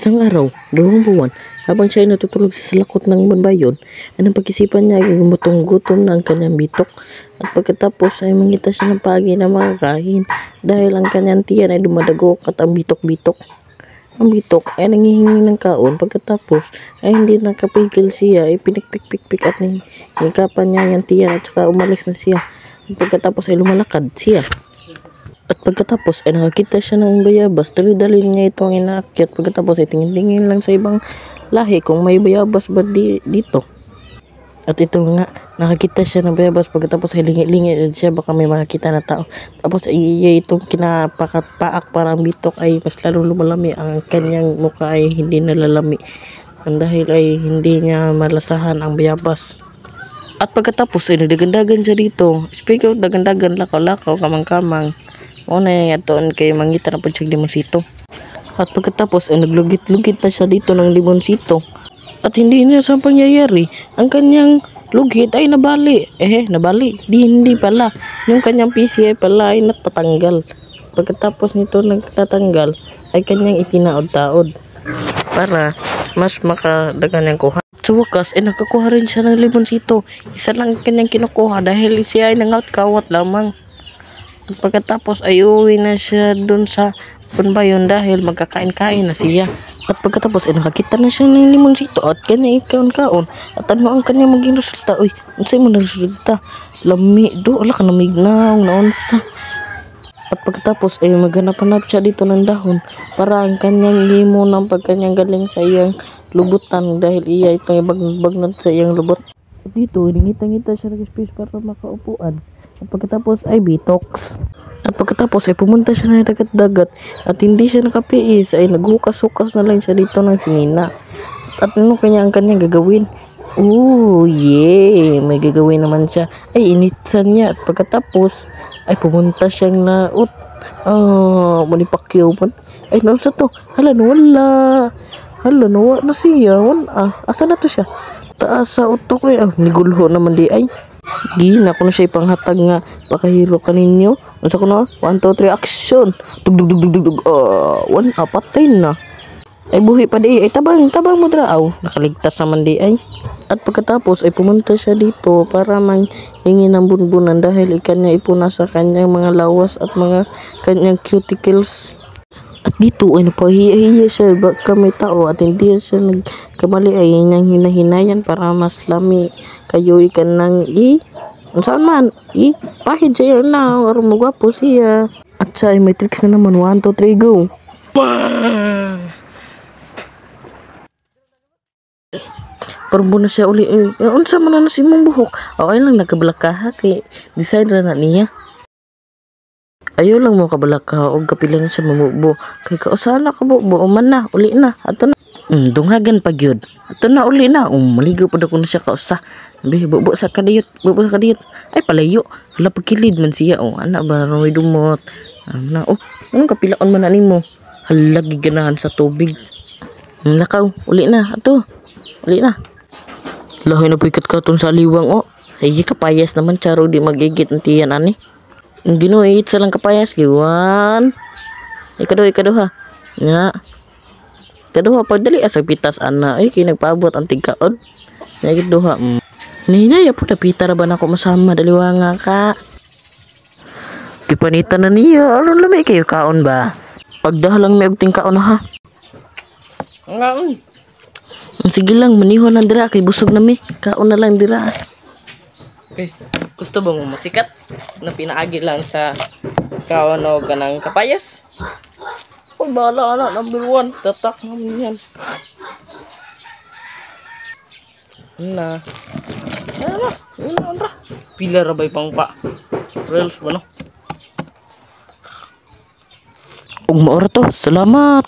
Isang araw, 2 buwan, habang siya ay natutulog sa salakot ng banbayon, ay napag-isipan niya ay gumutong-gutom na ang kanyang bitok at pagkatapos ay mangita siya ng pagi na makakain dahil ang kanyang tiyan ay dumadagok at ang bitok-bitok. Ang bitok ay nangihingi ng kaon pagkatapos ay hindi nakapigil siya ay pinikpik-pikpik at nikapan niya yung tiyan at saka umalis na siya at pagkatapos ay lumalakad siya. At pagkatapos ay nakakita siya ng bayabas, dali-dali niya itong inaakyat. Pagkatapos ay tingin-tingin lang sa ibang lahi kung may bayabas ba dito. At ito nga, nakakita siya ng bayabas. Pagkatapos ay lingi-lingi siya, baka may makakita na tao. Tapos ay itong kinapakat-paak parang bitok ay mas lalong lumalami. Ang kanyang mukha ay hindi nalalami dahil ay hindi niya malasahan ang bayabas. At pagkatapos ay nagdagandagan siya dito. Speaking of dagandagan, lakaw-lakaw, kamang-kamang. Una atoon kay mangita na po siya limonsito. At pagkatapos ay naglugit-lugit na siya dito ng limonsito. At hindi na sa pangyayari, ang kanyang lugit ay nabali. Nabali. Hindi pala. Yung kanyang PC ay pala ay natatanggal. Pagkatapos nito nagtatanggal, ay kanyang itinaod-taod para mas makadagan niyang kuha. Sa wakas ay nakakuha rin siya ng limonsito. Isa lang kanyang kinukuha dahil siya ay nangaut-kawat lamang. At pagkatapos ay uwi na siya dun sa banbayon dahil magkakain-kain na siya. At pagkatapos ay nakakita na siya ng limonsito at kanya ikaon-kaon. At ano ang kanya maging resulta? Uy, unsay mo na resulta? Lami do, ala ka namignaw, naunsa. At pagkatapos ay maghanap-hanap siya dito ng dahon para ang kanyang limo ng pagkanyang galing sa iyang lubutan dahil iya itong bagnat sa iyang lubot. At dito, nangita-ngita siya ng space para makaupuan. At pagkatapos ay bitox. At pagkatapos ay pumunta siya ng dagat-dagat at hindi siya nakapiis ay naghukas-hukas na lang siya dito ng sinina. At ano kanya ang kanyang gagawin? Oh, yeah! May gagawin naman siya. Ay, initsan niya. At pagkatapos ay pumunta siyang naut. Manipakyaw man. Ay, naunsa to? Hala, nawala. Hala, nawala na siya. Asa na to siya? Taas sa utok ay. Nigulho naman di ay. Gina ko na siya ipanghatag nga pakahiro kaninyo. Nasa ko na 1, 2, 3 action. Dug. Patay na. Ay buhi pa di ay tabang mo draaw. Nakaligtas naman di ay. At pagkatapos ay pumunta siya dito para manghingi ng bunbunan dahil ikanya ipuna sa kanyang mga lawas at mga kanyang cuticles. At dito ay napahiya siya baka may tao at hindi siya nagkamali ay niyang hinahinayan para mas lami kayo ikan ng saan man pahid siya na or magwapo siya. At siya ay may tricks na naman. 1, 2, 3 go. Parbo na siya uli. Unsa man na si mong buhok? Okay lang nagkabalakaha kay design na niya. Ayaw lang mo kabalaka o kapila na siya mamubo. Kay kausahan na kabubo, man na, uli na. Ato na. Dunghagan pag yun. Ato na, uli na. Maligaw pa ko na siya kausa. Bubo sa kadiyot. Ay, palayo. Hala, pagkilid man siya. Anak ba, may dumot. Anong kapilaon man na mo? Hala, giganahan sa tubig. Lakaw, uli na. Ato, uli na. Lahay na pikat ka sa liwang, Ay, kapayas naman, charo, di magigit ng tiyan, ani. Ginuit sa lang kapayas giwan. Ikaduha. Nga. Ikaduha pagdali asag pitas ana. Ay kinagpaabot ang tigkaon. Nga giduha. Ninaya po napita ra ba nako masama daliwa nga ka. Kipanitan na niya. Aron lami kayo kaon ba? Pagdahalang may og tingkaon ha. Nga. Sige lang manihon lang dira kay busog na mi. Kaon na lang dira. Guys, gusto ba mo masikat na pinaagi lang sa kaon o ganang kapayas? Bahala na, number 1, tatak namin yan. Pila rabay pang pa. Reels ba no? Ug maora to, salamat.